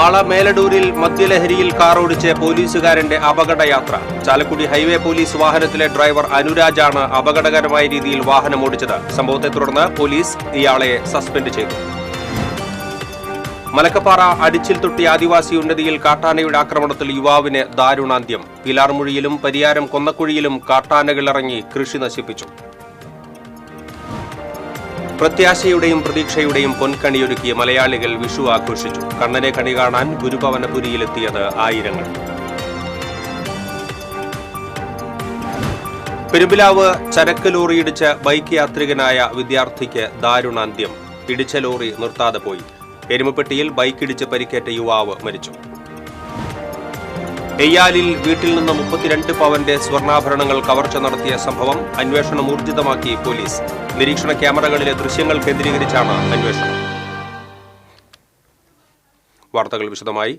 മാള മേലടൂരിൽ മദ്യലഹരിയിൽ കാറോടിച്ച് പോലീസുകാരന്റെ അപകടയാത്ര. ചാലക്കുടി ഹൈവേ പോലീസ് വാഹനത്തിലെ ഡ്രൈവർ അനുരാജാണ് അപകടകരമായ രീതിയിൽ വാഹനമോടിച്ചത്. സംഭവത്തെ തുടർന്ന് പോലീസ് ഇയാളെ സസ്പെൻഡ് ചെയ്തു. മലക്കപ്പാറ അടിച്ചിൽത്തൊട്ടി ആദിവാസി ഉന്നതിയിൽ കാട്ടാനയുടെ ആക്രമണത്തിൽ യുവാവിന് ദാരുണാന്ത്യം. പിലാർമുഴിയിലും പരിയാരം കൊന്നക്കുഴിയിലും കാട്ടാനകളിറങ്ങി കൃഷി നശിപ്പിച്ചു. പ്രത്യാശയുടെയും പ്രതീക്ഷയുടെയും പൊൻകണിയൊരുക്കിയ മലയാളികൾ വിഷു ആഘോഷിച്ചു. കണ്ണനെ കണി കാണാൻ ഗുരുഭവനപുരിയിലെത്തിയത് ആയിരങ്ങൾ. പെരുമ്പിലാവ് ചരക്ക് ലോറിയിടിച്ച് ബൈക്ക് യാത്രികനായ വിദ്യാർത്ഥിക്ക് ദാരുണാന്ത്യം. ഇടിച്ച ലോറി നിർത്താതെ പോയി. എരുമപ്പെട്ടിയിൽ ബൈക്കിടിച്ച് പരിക്കേറ്റ യുവാവ് മരിച്ചു. എയ്യാലിൽ വീട്ടിൽ നിന്ന് 32 പവന്റെ സ്വർണ്ണാഭരണങ്ങൾ കവർച്ച നടത്തിയ സംഭവം അന്വേഷണം ഊർജിതമാക്കി പോലീസ്. നിരീക്ഷണ ക്യാമറകളിലെ ദൃശ്യങ്ങൾ കേന്ദ്രീകരിച്ചാണ് അന്വേഷണം. വാർത്തകൾ വിശദമായി.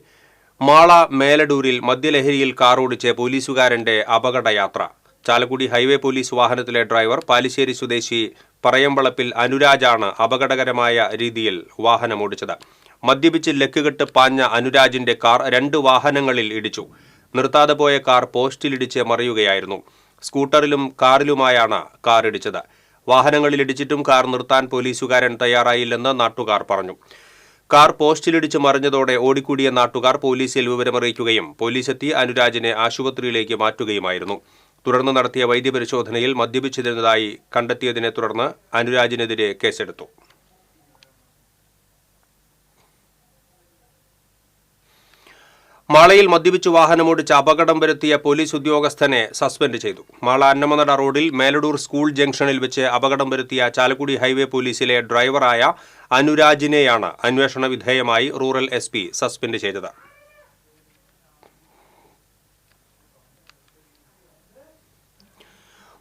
മാള മേലടൂരിൽ മദ്യലഹരിയിൽ കാറോടിച്ച് പോലീസുകാരന്റെ അപകടയാത്ര. ചാലക്കുടി ഹൈവേ പോലീസ് വാഹനത്തിലെ ഡ്രൈവർ പാലിശ്ശേരി സ്വദേശി പറയമ്പളപ്പിൽ അനുരാജാണ് അപകടകരമായ രീതിയിൽ വാഹനമോടിച്ചത്. മദ്യപിച്ച് ലക്കുകെട്ട് പാഞ്ഞ അനുരാജിന്റെ കാർ 2 വാഹനങ്ങളിൽ ഇടിച്ചു. നിർത്താതെ പോയ കാർ പോസ്റ്റിലിടിച്ച് മറിയുകയായിരുന്നു. സ്കൂട്ടറിലും കാറിലുമായാണ് കാർ ഇടിച്ചത്. വാഹനങ്ങളിൽ ഇടിച്ചിട്ടും കാർ നിർത്താൻ പോലീസുകാരൻ തയ്യാറായില്ലെന്ന് നാട്ടുകാർ പറഞ്ഞു. കാർ പോസ്റ്റിലിടിച്ച് മറിഞ്ഞതോടെ ഓടിക്കൂടിയ നാട്ടുകാർ പോലീസിൽ വിവരമറിയിക്കുകയും പോലീസെത്തി അനുരാജിനെ ആശുപത്രിയിലേക്ക് മാറ്റുകയുമായിരുന്നു. തുടർന്ന് നടത്തിയ വൈദ്യപരിശോധനയിൽ മദ്യപിച്ചിരുന്നതായി കണ്ടെത്തിയതിനെ തുടർന്ന് അനുരാജിനെതിരെ കേസെടുത്തു. മാളയിൽ മദ്യപിച്ചു വാഹനമോടിച്ച് അപകടം വരുത്തിയ പോലീസ് ഉദ്യോഗസ്ഥനെ സസ്പെൻഡ് ചെയ്തു. മാള അന്നമനട റോഡിൽ മേലടൂർ സ്കൂൾ ജംഗ്ഷനിൽ വെച്ച് അപകടം വരുത്തിയ ചാലക്കുടി ഹൈവേ പോലീസിലെ ഡ്രൈവറായ അനുരാജിനെയാണ് അന്വേഷണ വിധേയമായി റൂറൽ SP സസ്പെൻഡ് ചെയ്തത്.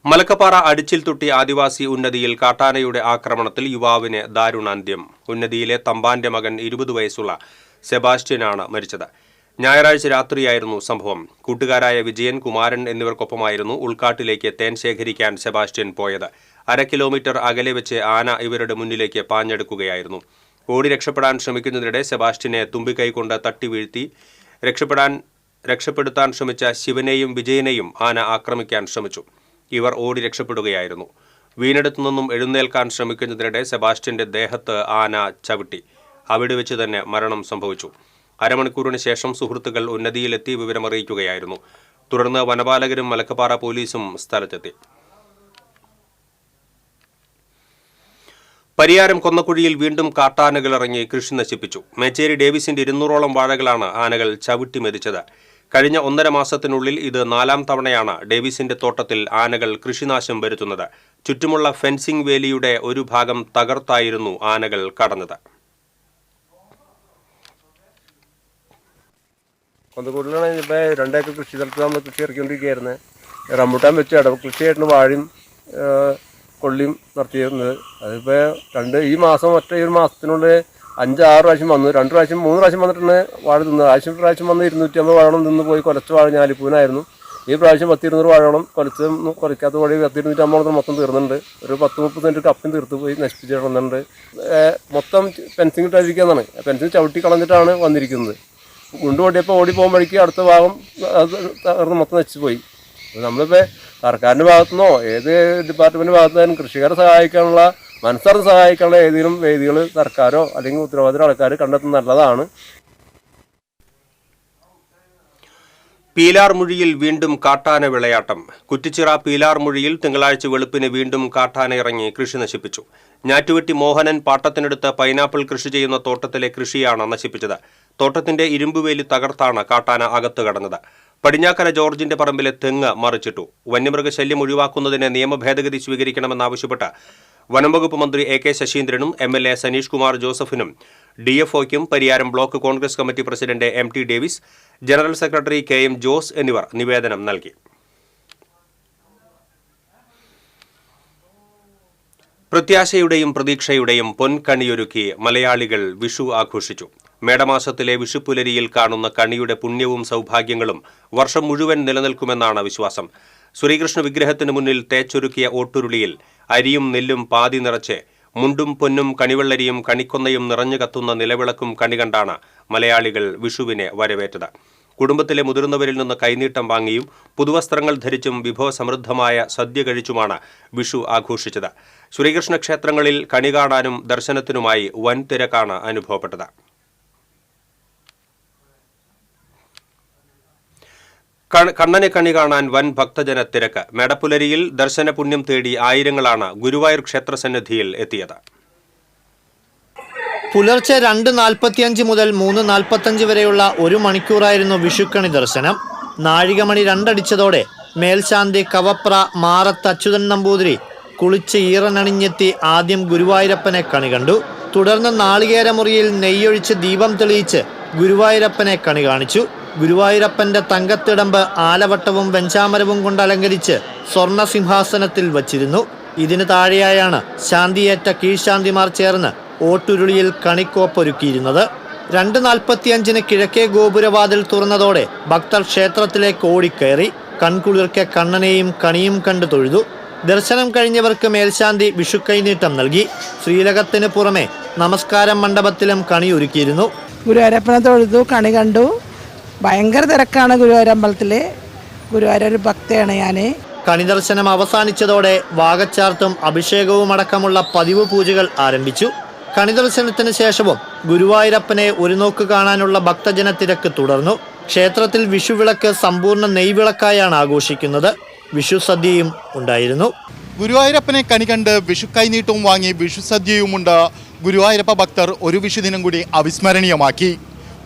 മലക്കപ്പാറ അടിച്ചിൽത്തൊട്ടി ആദിവാസി ഉന്നതിയിൽ കാട്ടാനയുടെ ആക്രമണത്തിൽ യുവാവിന് ദാരുണാന്ത്യം. ഉന്നതിയിലെ തമ്പാന്റെ മകൻ 20 വയസ്സുള്ള സെബാസ്റ്റ്യനാണ് മരിച്ചത്. ഞായറാഴ്ച രാത്രിയായിരുന്നു സംഭവം. കൂട്ടുകാരായ വിജയൻ, കുമാരൻ എന്നിവർക്കൊപ്പമായിരുന്നു ഉൾക്കാട്ടിലേക്ക് തേൻ ശേഖരിക്കാൻ സെബാസ്റ്റ്യൻ പോയത്. 1/2 കിലോമീറ്റർ അകലെ വെച്ച് ആന ഇവരുടെ മുന്നിലേക്ക് പാഞ്ഞെടുക്കുകയായിരുന്നു. ഓടി രക്ഷപ്പെടാൻ ശ്രമിക്കുന്നതിനിടെ സെബാസ്റ്റ്യനെ തുമ്പിക്കൈ കൊണ്ട് തട്ടി വീഴ്ത്തി. രക്ഷപ്പെടുത്താൻ ശ്രമിച്ച ശിവനെയും വിജയനെയും ആന ആക്രമിക്കാൻ ശ്രമിച്ചു. ഇവർ ഓടി രക്ഷപ്പെടുകയായിരുന്നു. വീണെടുത്തു നിന്നും എഴുന്നേൽക്കാൻ ശ്രമിക്കുന്നതിനിടെ സെബാസ്റ്റ്യന്റെ ദേഹത്ത് ആന ചവിട്ടി. അവിടെ വെച്ച് തന്നെ മരണം സംഭവിച്ചു. അരമണിക്കൂറിന് ശേഷം സുഹൃത്തുക്കൾ ഉന്നതിയിലെത്തി വിവരമറിയിക്കുകയായിരുന്നു. തുടർന്ന് വനപാലകരും മലക്കപ്പാറ പോലീസും സ്ഥലത്തെത്തി. പരിയാരം കൊന്നക്കുഴിയിൽ വീണ്ടും കാട്ടാനകളിറങ്ങി കൃഷി നശിപ്പിച്ചു. മേച്ചേരി ഡേവിസിന്റെ 200ഓളം വാഴകളാണ് ആനകൾ ചവിട്ടി മെതിച്ചത്. കഴിഞ്ഞ 1.5 മാസത്തിനുള്ളിൽ ഇത് 4ാം തവണയാണ് ഡേവിസിന്റെ തോട്ടത്തിൽ ആനകൾ കൃഷിനാശം വരുത്തുന്നത്. ചുറ്റുമുള്ള ഫെൻസിംഗ് വേലിയുടെ ഒരു ഭാഗം തകർത്തായിരുന്നു ആനകൾ കടന്നത്. കൊന്നക്കുഴിയിലാണ് ഇപ്പോൾ 2 ഏക്കർ കൃഷി സ്ഥലത്ത് നമ്മൾ കൃഷി ഇറക്കിക്കൊണ്ടിരിക്കുകയായിരുന്നു. റംബൂട്ടാൻ വെച്ച് കൃഷിയായിട്ട് വാഴയും കൊള്ളിയും നടത്തിയിരുന്നത്. അതിപ്പോൾ ഈ മാസം ഈ ഒരു മാസത്തിനുള്ളിൽ 5-6 പ്രാവശ്യം വന്നു. 2 പ്രാവശ്യം 3 പ്രാവശ്യം വന്നിട്ടാണ് വാഴ തിന്നത്. പ്രാവശ്യം വന്ന് 250 വാഴണം നിന്ന് പോയി കുറച്ച് വാഴ ഞാലിപ്പൂനായിരുന്നു. ഈ പ്രാവശ്യം 10-200 വാഴണം കുറയ്ക്കാത്ത വഴി 10-250 മൊത്തം തീർന്നുണ്ട്. ഒരു 10-30 സെൻറ്റ് കപ്പും തീർത്ത് പോയി നശിപ്പിച്ച് കിടന്നുണ്ട്. മൊത്തം ഫെൻസിങ് ഇട്ടിരിക്കുന്നതാണ്. ഫെൻസിങ് ചവിട്ടി കളഞ്ഞിട്ടാണ് വന്നിരിക്കുന്നത്. ഓടിയപ്പോൾ ഓടിപ്പോകുമ്പോഴേക്ക് അടുത്ത ഭാഗം അത് മൊത്തം നശിച്ചു പോയി. നമ്മളിപ്പോൾ സർക്കാരിൻ്റെ ഭാഗത്തുനിന്നോ ഏത് ഡിപ്പാർട്ട്മെൻറ്റ് ഭാഗത്തുനിന്നും കൃഷിക്കാരെ സഹായിക്കാനുള്ള മനസ്സറിഞ്ഞ് സഹായിക്കാനുള്ള ഏതെങ്കിലും വേദികൾ സർക്കാരോ അല്ലെങ്കിൽ ഉത്തരവാദിത്ത ആൾക്കാർ കണ്ടെത്തുന്നത് നല്ലതാണ്. പീലാർമുഴിയിൽ വീണ്ടും കാട്ടാന വിളയാട്ടം. കുറ്റിച്ചിറ പീലാർമുഴിയിൽ തിങ്കളാഴ്ച വെളുപ്പിന് വീണ്ടും കാട്ടാന ഇറങ്ങി കൃഷി നശിപ്പിച്ചു. ഞാറ്റുവെട്ടി മോഹനൻ പാട്ടത്തിനെടുത്ത് പൈനാപ്പിൾ കൃഷി ചെയ്യുന്ന തോട്ടത്തിലെ കൃഷിയാണ് നശിപ്പിച്ചത്. തോട്ടത്തിന്റെ ഇരുമ്പുവേലി തകർത്താണ് കാട്ടാന അകത്ത് കടന്നത്. പടിഞ്ഞാക്കര ജോർജിന്റെ പറമ്പിലെ തെങ്ങ് മറിച്ചിട്ടു. വന്യമൃഗശല്യം ഒഴിവാക്കുന്നതിന് നിയമഭേദഗതി സ്വീകരിക്കണമെന്നാവശ്യപ്പെട്ട് വനംവകുപ്പ് മന്ത്രി AK ശശീന്ദ്രനും MLA സനീഷ് കുമാർ ജോസഫിനും DFOയ്ക്കും Pariyaram block congress committee president MT Davis, general secretary KM Jose എന്നിവർ നിവേദനം നൽകി. പ്രത്യാശയുടെയും പ്രതീക്ഷയുടെയും പൊൻകണിയൊരുക്കി മലയാളികൾ വിഷു ആഘോഷിച്ചു. മേടമാസത്തിലെ വിഷുപ്പുലരിയിൽ കാണുന്ന കണിയുടെ പുണ്യവും സൗഭാഗ്യങ്ങളും വർഷം മുഴുവൻ നിലനിൽക്കുമെന്നാണ് വിശ്വാസം. ശ്രീകൃഷ്ണ വിഗ്രഹത്തിന് മുന്നിൽ തേച്ചൊരുക്കിയ ഓട്ടുരുളിയിൽ അരിയും നെല്ലും പാതി നിറച്ച് മുണ്ടും പൊന്നും കണിവെള്ളരിയും കണിക്കൊന്നയും നിറഞ്ഞു കത്തുന്ന നിലവിളക്കും കണി കണ്ടാണ് മലയാളികൾ വിഷുവിനെ വരവേറ്റത്. കുടുംബത്തിലെ മുതിർന്നവരിൽ നിന്ന് കൈനീട്ടം വാങ്ങിയും പുതുവസ്ത്രങ്ങൾ ധരിച്ചും വിഭവസമൃദ്ധമായ സദ്യ കഴിച്ചുമാണ് വിഷു ആഘോഷിച്ചത്. ശ്രീകൃഷ്ണ ക്ഷേത്രങ്ങളിൽ കണി കാണാനും ദർശനത്തിനുമായി വൻ തിരക്കാണ് അനുഭവപ്പെട്ടത്. കണ്ണനെ കണി കാണാൻ വൻ ഭക്തജന തിരക്ക്. മേടപ്പുലരിയിൽ ദർശന പുണ്യം തേടി ആയിരങ്ങളാണ് ഗുരുവായൂർ ക്ഷേത്രസന്നിധിയിൽ എത്തിയത്. പുലർച്ചെ 2:45 മുതൽ 3:45 വരെയുള്ള 1 മണിക്കൂറായിരുന്നു വിഷുക്കണി ദർശനം. നാഴികമണി 2 അടിച്ചതോടെ മേൽശാന്തി കവപ്ര മാറത്ത് അച്യുതൻ നമ്പൂതിരി കുളിച്ച് ഈറനണിഞ്ഞെത്തി ആദ്യം ഗുരുവായൂരപ്പനെ കണി കണ്ടു. തുടർന്ന് നാളികേരമുറിയിൽ നെയ്യൊഴിച്ച് ദീപം തെളിയിച്ച് ഗുരുവായൂരപ്പനെ കണി കാണിച്ചു. ഗുരുവായൂരപ്പന്റെ തങ്കത്തിടമ്പ് ആലവട്ടവും വെഞ്ചാമരവും കൊണ്ട് അലങ്കരിച്ച് സ്വർണ്ണ സിംഹാസനത്തിൽ വച്ചിരുന്നു. ഇതിന് താഴെയായാണ് ശാന്തിയേറ്റ കീഴ്ശാന്തിമാർ ചേർന്ന് ഓട്ടുരുളിയിൽ കണിക്കോപ്പൊരുക്കിയിരുന്നത്. 2:45 കിഴക്കേ ഗോപുരവാതിൽ തുറന്നതോടെ ഭക്തർ ക്ഷേത്രത്തിലേക്ക് ഓടിക്കയറി. കൺകുളിർക്കെ കണ്ണനെയും കണിയും കണ്ടു തൊഴുതു. ദർശനം കഴിഞ്ഞവർക്ക് മേൽശാന്തി വിഷുക്കൈനീട്ടം നൽകി. ശ്രീലകത്തിന് പുറമെ നമസ്കാരം മണ്ഡപത്തിലും കണി ഒരുക്കിയിരുന്നു. ഗുരുവായൂരപ്പനെ തൊഴുതു, കണി കണ്ടു. ഭയങ്കര തിരക്കാണ് ഗുരുവായൂരമ്പലത്തിൽ. ഗുരുവായൂർ ഭക്തയാണ് ഞാൻ. കണി ദർശനം അവസാനിച്ചതോടെ വാകച്ചാർത്തും അഭിഷേകവും അടക്കമുള്ള പതിവ് പൂജകൾ ആരംഭിച്ചു. കണി ദർശനത്തിന് ശേഷവും ഗുരുവായൂരപ്പനെ ഒരു നോക്ക് കാണാനുള്ള ഭക്തജന തിരക്ക് തുടർന്നു. ക്ഷേത്രത്തിൽ വിഷുവിളക്ക് സമ്പൂർണ്ണ നെയ്വിളക്കായാണ് ആഘോഷിക്കുന്നത്. വിഷു സദ്യയും ഉണ്ടായിരുന്നു. ഗുരുവായൂരപ്പനെ കണി കണ്ട് വിഷു കൈനീട്ടവും വാങ്ങി വിഷു സദ്യയുമുണ്ട്. ഗുരുവായൂരപ്പ ഭക്തർ ഒരു വിഷുദിനം കൂടി അവിസ്മരണീയമാക്കി.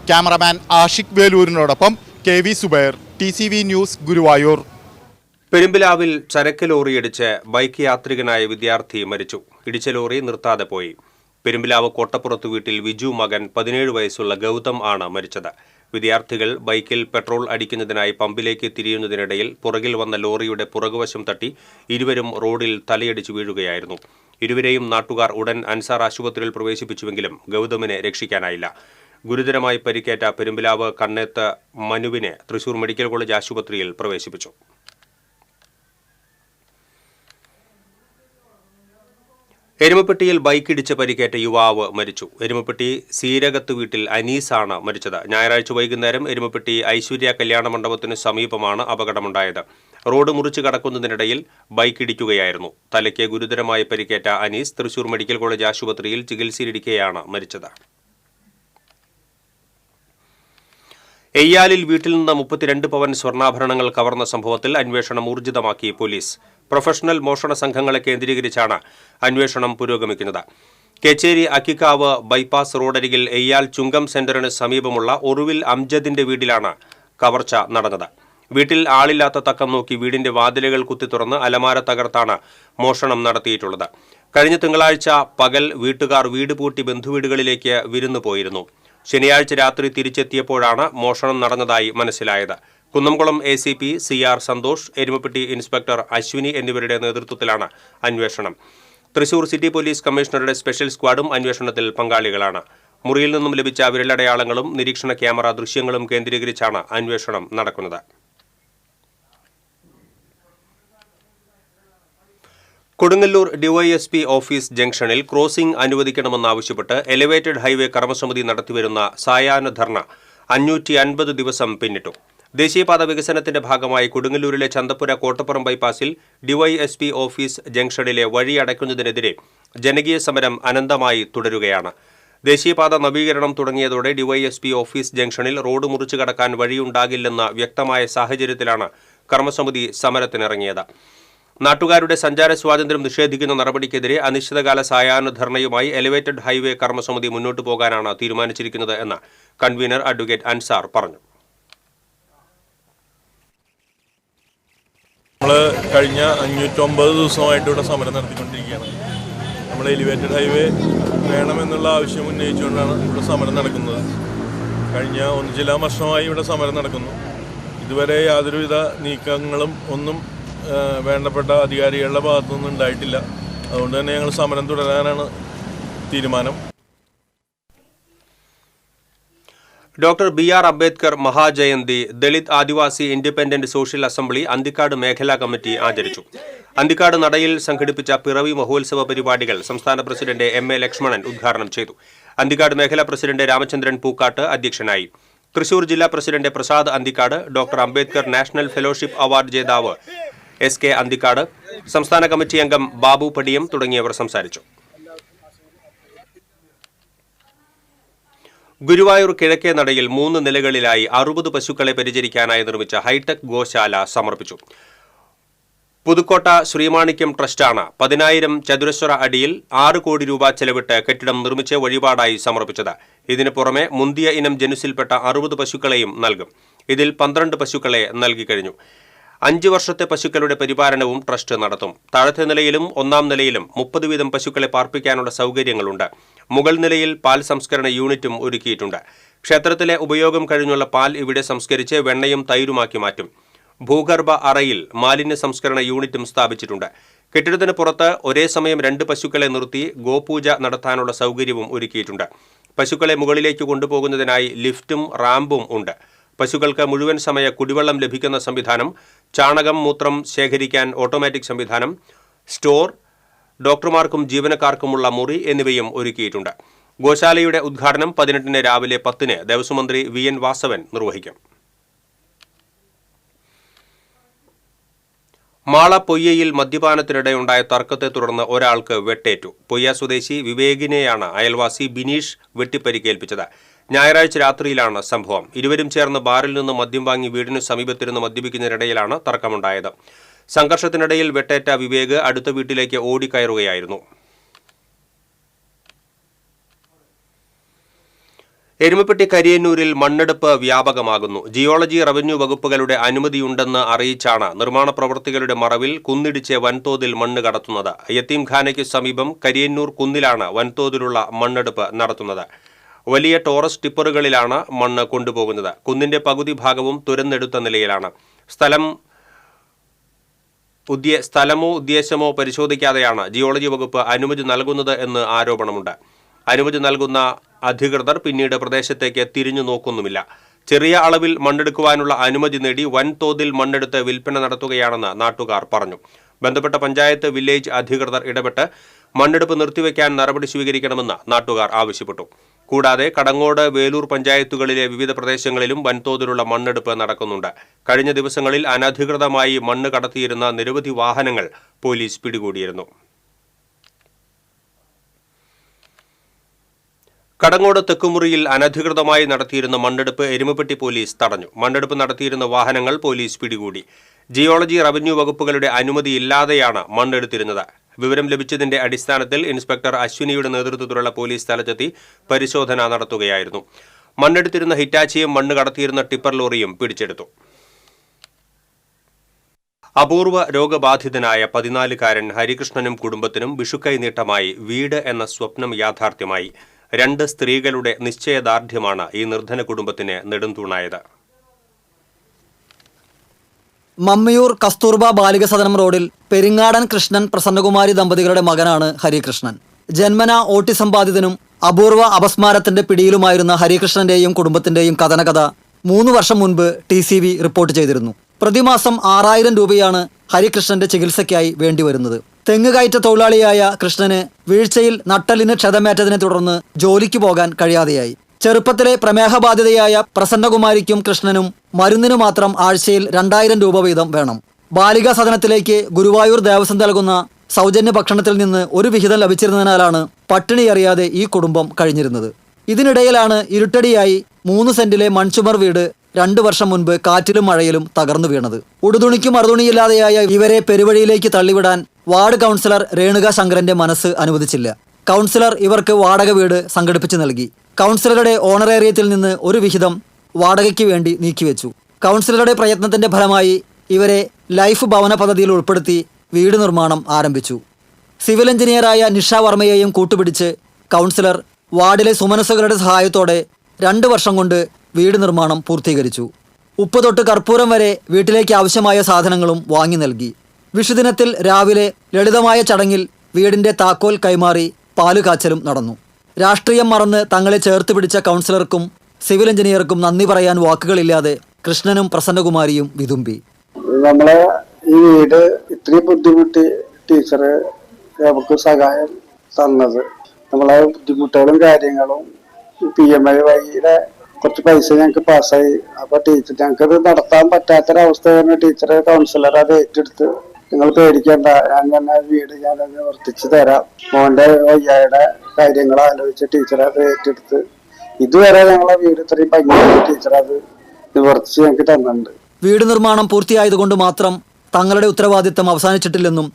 ക്യാമറമാൻ ആഷിഖ് വേലൂരിനോടൊപ്പം KV Zubair, TCV news, Guruvayur. പെരുമ്പിലാവിൽ ചരക്ക് ലോറിയിടിച്ച് ബൈക്ക് യാത്രികനായ വിദ്യാർത്ഥി മരിച്ചു. ഇടിച്ച ലോറി നിർത്താതെ പോയി. പെരുമ്പിലാവ് കോട്ടപ്പുറത്ത് വീട്ടിൽ വിജു മകൻ 17 വയസ്സുള്ള ഗൗതം ആണ് മരിച്ചത്. വിദ്യാർത്ഥികൾ ബൈക്കിൽ പെട്രോൾ അടിക്കുന്നതിനായി പമ്പിലേക്ക് തിരിയുന്നതിനിടയിൽ പുറകിൽ വന്ന ലോറിയുടെ പുറകുവശം തട്ടി ഇരുവരും റോഡിൽ തലയടിച്ചു വീഴുകയായിരുന്നു. ഇരുവരെയും നാട്ടുകാർ ഉടൻ അൻസാർ ആശുപത്രിയിൽ പ്രവേശിപ്പിച്ചുവെങ്കിലും ഗൗതമിനെ രക്ഷിക്കാനായില്ല. ഗുരുതരമായി പരിക്കേറ്റ പെരുമ്പിലാവ് കണ്ണേത്ത് മനുവിനെ തൃശൂർ മെഡിക്കൽ കോളേജ് ആശുപത്രിയിൽ പ്രവേശിപ്പിച്ചു. എരുമപ്പെട്ടിയിൽ ബൈക്കിടിച്ച് പരിക്കേറ്റ യുവാവ് മരിച്ചു. എരുമപ്പെട്ടി സീരകത്ത് വീട്ടിൽ അനീസാണ് മരിച്ചത്. ഞായറാഴ്ച വൈകുന്നേരം എരുമപ്പെട്ടി ഐശ്വര്യ കല്യാണ മണ്ഡപത്തിന് സമീപമാണ് അപകടമുണ്ടായത്. റോഡ് മുറിച്ച് കടക്കുന്നതിനിടയിൽ ബൈക്കിടിക്കുകയായിരുന്നു. തലയ്ക്ക് ഗുരുതരമായി പരിക്കേറ്റ അനീസ് തൃശൂർ മെഡിക്കൽ കോളേജ് ആശുപത്രിയിൽ ചികിത്സയിലിരിക്കെയാണ് മരിച്ചത്. എയ്യാലിൽ വീട്ടിൽ നിന്ന് 32 പവൻ സ്വർണ്ണാഭരണങ്ങൾ കവർന്ന സംഭവത്തിൽ അന്വേഷണം ഊർജിതമാക്കി പോലീസ്. പ്രൊഫഷണൽ മോഷണ സംഘങ്ങളെ കേന്ദ്രീകരിച്ചാണ് അന്വേഷണം പുരോഗമിക്കുന്നത്. കേച്ചേരി അക്കിക്കാവ് ബൈപ്പാസ് റോഡരികിൽ എയ്യാൽ ചുങ്കം സെന്ററിന് സമീപമുള്ള ഒറുവിൽ അംജദിന്റെ വീട്ടിലാണ് കവർച്ച നടന്നത്. വീട്ടിൽ ആളില്ലാത്ത തക്കം നോക്കി വീടിന്റെ വാതിലുകൾ കുത്തിത്തുറന്ന് അലമാര തകർത്താണ് മോഷണം നടത്തിയിട്ടുള്ളത്. കഴിഞ്ഞ തിങ്കളാഴ്ച പകൽ വീട്ടുകാർ വീട് പൂട്ടി ബന്ധുവീടുകളിലേക്ക് വിരുന്നു പോയിരുന്നു. ശനിയാഴ്ച രാത്രി തിരിച്ചെത്തിയപ്പോഴാണ് മോഷണം നടന്നതായി മനസ്സിലായത്. Kunnamkulam ACP CR Santhosh, Erumappetty inspector Ashwini എന്നിവരുടെ നേതൃത്വത്തിലാണ് അന്വേഷണം. തൃശൂർ സിറ്റി പോലീസ് കമ്മീഷണറുടെ സ്പെഷ്യൽ സ്ക്വാഡും അന്വേഷണത്തിൽ പങ്കാളികളാണ്. മുറിയിൽ നിന്നും ലഭിച്ച വിരലടയാളങ്ങളും നിരീക്ഷണ ക്യാമറ ദൃശ്യങ്ങളും കേന്ദ്രീകരിച്ചാണ് അന്വേഷണം നടക്കുന്നത്. കൊടുങ്ങല്ലൂർ DYSP ഓഫീസ് ജംഗ്ഷനിൽ ക്രോസിംഗ് അനുവദിക്കണമെന്നാവശ്യപ്പെട്ട് എലിവേറ്റഡ് ഹൈവേ കർമ്മസമിതി നടത്തിവരുന്ന സായാഹ്ന ധർണ 550 ദിവസം പിന്നിട്ടു. ദേശീയപാത വികസനത്തിന്റെ ഭാഗമായി കൊടുങ്ങല്ലൂരിലെ ചന്തപ്പുര കോട്ടപ്പുറം ബൈപ്പാസിൽ DYSP ഓഫീസ് ജംഗ്ഷനിലെ വഴി അടയ്ക്കുന്നതിനെതിരെ ജനകീയ സമരം അനന്തമായി തുടരുകയാണ്. ദേശീയപാത നവീകരണം തുടങ്ങിയതോടെ DYSP ഓഫീസ് ജംഗ്ഷനിൽ റോഡ് മുറിച്ചു കടക്കാൻ വഴിയുണ്ടാകില്ലെന്ന വ്യക്തമായ സാഹചര്യത്തിലാണ് കർമ്മസമിതി സമരത്തിനിറങ്ങിയത്. നാട്ടുകാരുടെ സഞ്ചാര സ്വാതന്ത്ര്യം നിഷേധിക്കുന്ന നടപടിക്കെതിരെ അനിശ്ചിതകാല സായാഹ്ന ധർണയുമായി എലിവേറ്റഡ് ഹൈവേ കർമ്മസമിതി മുന്നോട്ടു പോകാനാണ് തീരുമാനിച്ചിരിക്കുന്നത് എന്ന് കൺവീനർ അഡ്വക്കേറ്റ് അൻസാർ പറഞ്ഞു. നമ്മൾ കഴിഞ്ഞ 509 ദിവസമായിട്ട് ഇവിടെ സമരം നടത്തിക്കൊണ്ടിരിക്കുകയാണ്. നമ്മൾ എലിവേറ്റഡ് ഹൈവേ വേണമെന്നുള്ള ആവശ്യം ഉന്നയിച്ചുകൊണ്ടാണ് ഇവിടെ സമരം നടക്കുന്നത്. കഴിഞ്ഞ 1 വർഷമായി ഇവിടെ സമരം നടക്കുന്നു. ഇതുവരെ യാതൊരുവിധ നീക്കങ്ങളും ഒന്നും വേണ്ടപ്പെട്ട അധികാരികളുടെ ഭാഗത്തുനിന്നും ഉണ്ടായിട്ടില്ല. അതുകൊണ്ട് തന്നെ ഞങ്ങൾ സമരം തുടരാനാണ് തീരുമാനം. ഡോക്ടർ BR അംബേദ്കർ മഹാജയന്തി ദളിത് ആദിവാസി ഇൻഡിപെൻഡന്റ് സോഷ്യൽ അസംബ്ലി അന്തിക്കാട് മേഖലാ കമ്മിറ്റി ആചരിച്ചു. അന്തിക്കാട് നടയിൽ സംഘടിപ്പിച്ച പിറവി മഹോത്സവ പരിപാടികൾ സംസ്ഥാന പ്രസിഡന്റ് MA ലക്ഷ്മണൻ ഉദ്ഘാടനം ചെയ്തു. അന്തിക്കാട് മേഖലാ പ്രസിഡന്റ് രാമചന്ദ്രൻ പൂക്കാട്ട് അധ്യക്ഷനായി. തൃശൂർ ജില്ലാ president Prasad Anthikad, doctor Ambedkar national fellowship award ജേതാവ് SK അന്തിക്കാട്, സംസ്ഥാന കമ്മിറ്റി അംഗം ബാബു പടിയം തുടങ്ങിയവർ സംസാരിച്ചു. ഗുരുവായൂർ കിഴക്കേ നടയിൽ 3 നിലകളിലായി 60 പശുക്കളെ പരിചരിക്കാനായി നിർമ്മിച്ച ഹൈടെക് ഗോശാല സമർപ്പിച്ചു. പുതുക്കോട്ട ശ്രീമാണിക്യം ട്രസ്റ്റാണ് 10,000 ചതുരശ്ര അടിയിൽ 6 കോടി രൂപ ചെലവിട്ട് കെട്ടിടം നിർമ്മിച്ച് വഴിപാടായി സമർപ്പിച്ചത്. ഇതിനു പുറമെ മുന്തിയ ഇനം ജനുസിൽപ്പെട്ട 60 പശുക്കളെയും നൽകും. ഇതിൽ 12 പശുക്കളെ നൽകിക്കഴിഞ്ഞു. 5 വർഷത്തെ പശുക്കളുടെ പരിപാലനവും ട്രസ്റ്റ് നടത്തും. താഴത്തെ നിലയിലും 1-ാം നിലയിലും 30 വീതം പശുക്കളെ പാർപ്പിക്കാനുള്ള സൗകര്യങ്ങളുണ്ട്. മുകൾ നിലയിൽ പാൽ സംസ്കരണ യൂണിറ്റും ഒരുക്കിയിട്ടുണ്ട്. ക്ഷേത്രത്തിലെ ഉപയോഗം കഴിഞ്ഞുള്ള പാൽ ഇവിടെ സംസ്കരിച്ച് വെണ്ണയും തൈരുമാക്കി മാറ്റും. ഭൂഗർഭ അറയിൽ മാലിന്യ സംസ്കരണ യൂണിറ്റും സ്ഥാപിച്ചിട്ടുണ്ട്. കെട്ടിടത്തിന് പുറത്ത് ഒരേ സമയം 2 പശുക്കളെ നിർത്തി ഗോപൂജ നടത്താനുള്ള സൗകര്യവും ഒരുക്കിയിട്ടുണ്ട്. പശുക്കളെ മുകളിലേക്ക് കൊണ്ടുപോകുന്നതിനായി ലിഫ്റ്റും റാമ്പും ഉണ്ട്. പശുക്കൾക്ക് മുഴുവൻ സമയ കുടിവെള്ളം ലഭിക്കുന്ന സംവിധാനം, ചാണകം മൂത്രം ശേഖരിക്കാൻ ഓട്ടോമാറ്റിക് സംവിധാനം, സ്റ്റോർ, ഡോക്ടർമാർക്കും ജീവനക്കാർക്കുമുള്ള മുറി എന്നിവയും ഒരുക്കിയിട്ടുണ്ട്. ഗോശാലയുടെ ഉദ്ഘാടനം 18-ന് രാവിലെ 10-ന് ദേവസ്വം മന്ത്രി VN വാസവൻ നിർവഹിക്കും. മാള പൊയ്യയിൽ മദ്യപാനത്തിനിടെയുണ്ടായ തർക്കത്തെ തുടർന്ന് ഒരാൾക്ക് വെട്ടേറ്റു. പൊയ്യ സ്വദേശി വിവേകിനെയാണ് അയൽവാസി ബിനീഷ് വെട്ടിപ്പരിക്കേൽപ്പിച്ചത്. ഞായറാഴ്ച രാത്രിയിലാണ് സംഭവം. ഇരുവരും ചേർന്ന് ബാറിൽ നിന്ന് മദ്യം വാങ്ങി വീടിനു സമീപത്തിരുന്ന് മദ്യപിക്കുന്നതിനിടയിലാണ് തർക്കമുണ്ടായത്. സംഘർഷത്തിനിടയിൽ വെട്ടേറ്റ വിവേക് അടുത്ത വീട്ടിലേക്ക് ഓടിക്കയറുകയായിരുന്നു. എരുമപ്പെട്ടി കരിയന്നൂരിൽ മണ്ണെടുപ്പ് വ്യാപകമാകുന്നു. ജിയോളജി, റവന്യൂ വകുപ്പുകളുടെ അനുമതിയുണ്ടെന്ന് അറിയിച്ചാണ് നിർമ്മാണ പ്രവൃത്തികളുടെ മറവിൽ കുന്നിടിച്ച് വൻതോതിൽ മണ്ണ് കടത്തുന്നത്. യത്തീംഖാനയ്ക്ക് സമീപം കരിയന്നൂർ കുന്നിലാണ് വൻതോതിലുള്ള മണ്ണെടുപ്പ് നടത്തുന്നത്. വലിയ ടോറസ് ടിപ്പറുകളിലാണ് മണ്ണ് കൊണ്ടുപോകുന്നത്. കുന്നിന്റെ പകുതി ഭാഗവും തുരന്നെടുത്ത നിലയിലാണ്. സ്ഥലമോ ഉദ്ദേശമോ പരിശോധിക്കാതെയാണ് ജിയോളജി വകുപ്പ് അനുമതി നൽകുന്നത് എന്ന് ആരോപണമുണ്ട്. അനുമതി നൽകുന്ന അധികൃതർ പിന്നീട് പ്രദേശത്തേക്ക് തിരിഞ്ഞു നോക്കുന്നുമില്ല. ചെറിയ അളവിൽ മണ്ണെടുക്കുവാനുള്ള അനുമതി നേടി വൻതോതിൽ മണ്ണെടുത്ത് വിൽപ്പന നടത്തുകയാണെന്ന് നാട്ടുകാർ പറഞ്ഞു. ബന്ധപ്പെട്ട പഞ്ചായത്ത്, വില്ലേജ് അധികൃതർ ഇടപെട്ട് മണ്ണെടുപ്പ് നിർത്തിവെക്കാൻ നടപടി സ്വീകരിക്കണമെന്ന് നാട്ടുകാർ ആവശ്യപ്പെട്ടു. കൂടാതെ കടങ്ങോട്, വേലൂർ പഞ്ചായത്തുകളിലെ വിവിധ പ്രദേശങ്ങളിലും വൻതോതിലുള്ള മണ്ണെടുപ്പ് നടക്കുന്നുണ്ട്. കഴിഞ്ഞ ദിവസങ്ങളിൽ അനധികൃതമായി മണ്ണ് കടത്തിയിരുന്ന നിരവധി വാഹനങ്ങൾ പോലീസ് പിടികൂടിയിരുന്നു. കടങ്ങോട് തെക്കുമുറിയിൽ അനധികൃതമായി നടത്തിയിരുന്ന മണ്ണെടുപ്പ് എരുമപ്പെട്ടി പോലീസ് തടഞ്ഞു. മണ്ണെടുപ്പ് നടത്തിയിരുന്ന വാഹനങ്ങൾ പോലീസ് പിടികൂടി. ജിയോളജി, റവന്യൂ വകുപ്പുകളുടെ അനുമതിയില്ലാതെയാണ് മണ്ണെടുത്തിരുന്നത്. വിവരം ലഭിച്ചതിന്റെ അടിസ്ഥാനത്തിൽ ഇൻസ്പെക്ടർ അശ്വിനിയുടെ നേതൃത്വത്തിലുള്ള പോലീസ് സ്ഥലത്തെത്തി പരിശോധന നടത്തുകയായിരുന്നു. മണ്ണെടുത്തിരുന്ന ഹിറ്റാച്ചിയും മണ്ണ് കടത്തിയിരുന്ന ടിപ്പർ ലോറിയും പിടിച്ചെടുത്തു. അപൂർവ രോഗബാധിതനായ 14-കാരൻ ഹരികൃഷ്ണനും കുടുംബത്തിനും വിഷുക്കൈനീട്ടമായി വീട് എന്ന സ്വപ്നം യാഥാർത്ഥ്യമായി. 2 സ്ത്രീകളുടെ നിശ്ചയദാർഢ്യമാണ് ഈ നിർധന കുടുംബത്തിന് നെടുംതൂണായത്. മമ്മിയൂർ കസ്തൂർബ ബാലിക സദനം റോഡിൽ പെരിങ്ങാടൻ കൃഷ്ണൻ പ്രസന്നകുമാരി ദമ്പതികളുടെ മകനാണ് ഹരികൃഷ്ണൻ. ജന്മന ഓട്ടിസം ബാധിതനും അപൂർവ അപസ്മാരത്തിന്റെ പിടിയിലുമായിരുന്ന ഹരികൃഷ്ണന്റെയും കുടുംബത്തിന്റെയും കഥനകഥ 3 വർഷം മുൻപ് TCV റിപ്പോർട്ട് ചെയ്തിരുന്നു. പ്രതിമാസം 6,000 രൂപയാണ് ഹരികൃഷ്ണന്റെ ചികിത്സയ്ക്കായി വേണ്ടിവരുന്നത്. തെങ്ങുകയറ്റ തൊഴിലാളിയായ കൃഷ്ണന് വീഴ്ചയിൽ നട്ടലിന് ക്ഷതമേറ്റതിനെ തുടർന്ന് ജോലിക്ക് പോകാൻ കഴിയാതെയായി. ചെറുപ്പത്തിലെ പ്രമേഹബാധിതയായ പ്രസന്നകുമാരിക്കും കൃഷ്ണനും മരുന്നിനു മാത്രം ആഴ്ചയിൽ 2,000 രൂപ വീതം വേണം. ബാലികാ സദനത്തിലേക്ക് ഗുരുവായൂർ ദേവസ്വം നൽകുന്ന സൗജന്യ ഭക്ഷണത്തിൽ നിന്ന് ഒരു വിഹിതം ലഭിച്ചിരുന്നതിനാലാണ് പട്ടിണി അറിയാതെ ഈ കുടുംബം കഴിഞ്ഞിരുന്നത്. ഇതിനിടയിലാണ് ഇരുട്ടടിയായി 3 സെന്റിലെ മൺചുമർ വീട് 2 വർഷം മുൻപ് കാറ്റിലും മഴയിലും തകർന്നു വീണത്. ഉടുതുണിക്കും മറുതുണിയില്ലാതെയായ ഇവരെ പെരുവഴിയിലേക്ക് തള്ളിവിടാൻ വാർഡ് കൗൺസിലർ രേണുക ശങ്കരന്റെ മനസ്സ് അനുവദിച്ചില്ല. കൗൺസിലർ ഇവർക്ക് വാടക വീട് സംഘടിപ്പിച്ചു നൽകി. കൗൺസിലറുടെ ഓണറേറിയത്തിൽ നിന്ന് ഒരു വിഹിതം വാടകയ്ക്ക് വേണ്ടി നീക്കിവെച്ചു. കൗൺസിലറുടെ പ്രയത്നത്തിന്റെ ഫലമായി ഇവരെ ലൈഫ് ഭവന പദ്ധതിയിൽ ഉൾപ്പെടുത്തി വീട് നിർമ്മാണം ആരംഭിച്ചു. സിവിൽ എഞ്ചിനീയറായ നിഷ വർമ്മയെയും കൂട്ടുപിടിച്ച് കൗൺസിലർ വാർഡിലെ സുമനസ്സുകളുടെ സഹായത്തോടെ 2 വർഷം കൊണ്ട് വീട് നിർമ്മാണം പൂർത്തീകരിച്ചു. ഉപ്പ് തൊട്ട് കർപ്പൂരം വരെ വീട്ടിലേക്ക് ആവശ്യമായ സാധനങ്ങളും വാങ്ങി നൽകി. വിഷുദിനത്തിൽ രാവിലെ ലളിതമായ ചടങ്ങിൽ വീടിന്റെ താക്കോൽ കൈമാറി പാലുകാച്ചലും നടന്നു. രാഷ്ട്രീയം മറന്ന് തങ്ങളെ ചേർത്ത് പിടിച്ച കൗൺസിലർക്കും സിവിൽ എഞ്ചിനീയർക്കും നന്ദി പറയാൻ വാക്കുകളില്ലാതെ കൃഷ്ണനും പ്രസന്നകുമാരിയും വിതുമ്പി. നമ്മളെ ഈ വീട് ഇത്രയും ബുദ്ധിമുട്ടി ടീച്ചർ നമുക്ക് സഹായം തന്നത്. നമ്മളെ ബുദ്ധിമുട്ടുകളും കാര്യങ്ങളും PMI വഴിയുടെ കുറച്ച് പൈസ ഞങ്ങൾക്ക് പാസ്സായി. അപ്പൊ ടീച്ചർ ഞങ്ങൾക്കത് നടത്താൻ പറ്റാത്തൊരവസ്ഥ ടീച്ചർ കൗൺസിലർ അത് ഏറ്റെടുത്ത് നിങ്ങൾ പേടിക്കേണ്ട, ഞാൻ തന്നെ വീട് ഞാനത് നിവർത്തിച്ച് തരാം, മോന്റെ വയ്യായുടെ കാര്യങ്ങൾ ആലോചിച്ച് ടീച്ചർ അത് ഏറ്റെടുത്ത് ഇതുവരെ ഞങ്ങളെ വീട് ഇത്രയും ഭംഗിയായി ടീച്ചർ അത് നിവർത്തിച്ച് ഞങ്ങൾക്ക് തന്നിട്ടുണ്ട്. വീട് നിർമ്മാണം പൂർത്തിയായതുകൊണ്ട് മാത്രം തങ്ങളുടെ ഉത്തരവാദിത്തം അവസാനിച്ചിട്ടില്ലെന്നും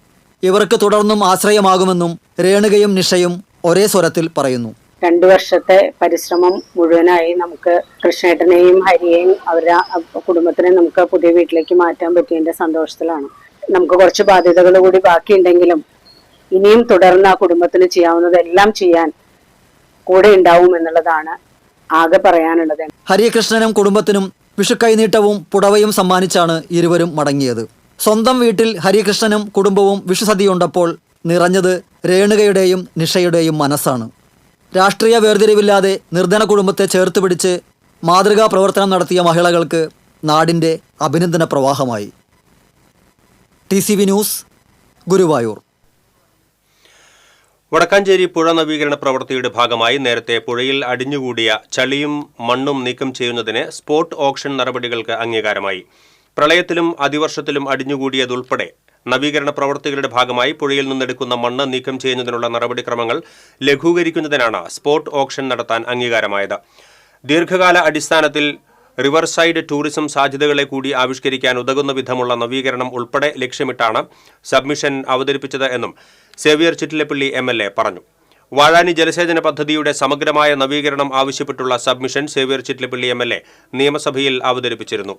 ഇവർക്ക് തുടർന്നും ആശ്രയമാകുമെന്നും രേണുകയും നിഷയും ഒരേ സ്വരത്തിൽ പറയുന്നു. 2 വർഷത്തെ പരിശ്രമം മുഴുവനായി നമുക്ക് കൃഷ്ണേട്ടനെയും ഹരിയെയും അവരുടെ കുടുംബത്തിനെയും നമുക്ക് പുതിയ വീട്ടിലേക്ക് മാറ്റാൻ പറ്റിയതിന്റെ സന്തോഷത്തിലാണ്. നമുക്ക് കുറച്ച് ബാധ്യതകൾ കൂടി ബാക്കിയുണ്ടെങ്കിലും ഇനിയും തുടർന്ന് ആ കുടുംബത്തിന് ചെയ്യാവുന്നതെല്ലാം ചെയ്യാൻ കൂടെ ഉണ്ടാവും എന്നുള്ളതാണ് ആകെ പറയാനുള്ളത്. ഹരികൃഷ്ണനും കുടുംബത്തിനും വിഷുക്കൈനീട്ടവും പുടവയും സമ്മാനിച്ചാണ് ഇരുവരും മടങ്ങിയത്. സ്വന്തം വീട്ടിൽ ഹരികൃഷ്ണനും കുടുംബവും വിഷുസദ്യയുണ്ടപ്പോൾ നിറഞ്ഞത് രേണുകയുടെയും നിഷയുടെയും മനസ്സാണ്. രാഷ്ട്രീയ വേർതിരിവില്ലാതെ നിർധന കുടുംബത്തെ ചേർത്ത് പിടിച്ച് മാതൃകാ പ്രവർത്തനം നടത്തിയ മഹിളകൾക്ക് നാടിൻ്റെ അഭിനന്ദന പ്രവാഹമായി. TCV news, Guruvayur. വടക്കാഞ്ചേരി പുഴ നവീകരണ പ്രവൃത്തിയുടെ ഭാഗമായി നേരത്തെ പുഴയിൽ അടിഞ്ഞുകൂടിയ ചളിയും മണ്ണും നീക്കം ചെയ്യുന്നതിന് സ്പോട്ട് ഓപ്ഷൻ നടപടികൾക്ക് അംഗീകാരമായി. പ്രളയത്തിലും അതിവർഷത്തിലും അടിഞ്ഞുകൂടിയതുൾപ്പെടെ നവീകരണ പ്രവൃത്തികളുടെ ഭാഗമായി പുഴയിൽ നിന്നെടുക്കുന്ന മണ്ണ് നീക്കം ചെയ്യുന്നതിനുള്ള നടപടിക്രമങ്ങൾ ലഘൂകരിക്കുന്നതിനാണ് സ്പോട്ട് ഓപ്ഷൻ നടത്താൻ അംഗീകാരമായത്. ദീർഘകാല അടിസ്ഥാനത്തിൽ റിവർസൈഡ് ടൂറിസം സാധ്യതകളെ കൂടി ആവിഷ്കരിക്കാൻ ഉതകുന്ന വിധമുള്ള നവീകരണം ഉൾപ്പെടെ ലക്ഷ്യമിട്ടാണ് സബ്മിഷൻ അവതരിപ്പിച്ചത് എന്നും സേവ്യർ ചിറ്റിലപ്പള്ളി MLA പറഞ്ഞു. വാഴാനി ജലസേചന പദ്ധതിയുടെ സമഗ്രമായ നവീകരണം ആവശ്യപ്പെട്ടുള്ള സബ്മിഷൻ സേവ്യർ ചിറ്റിലപ്പള്ളി MLA നിയമസഭയിൽ അവതരിപ്പിച്ചിരുന്നു.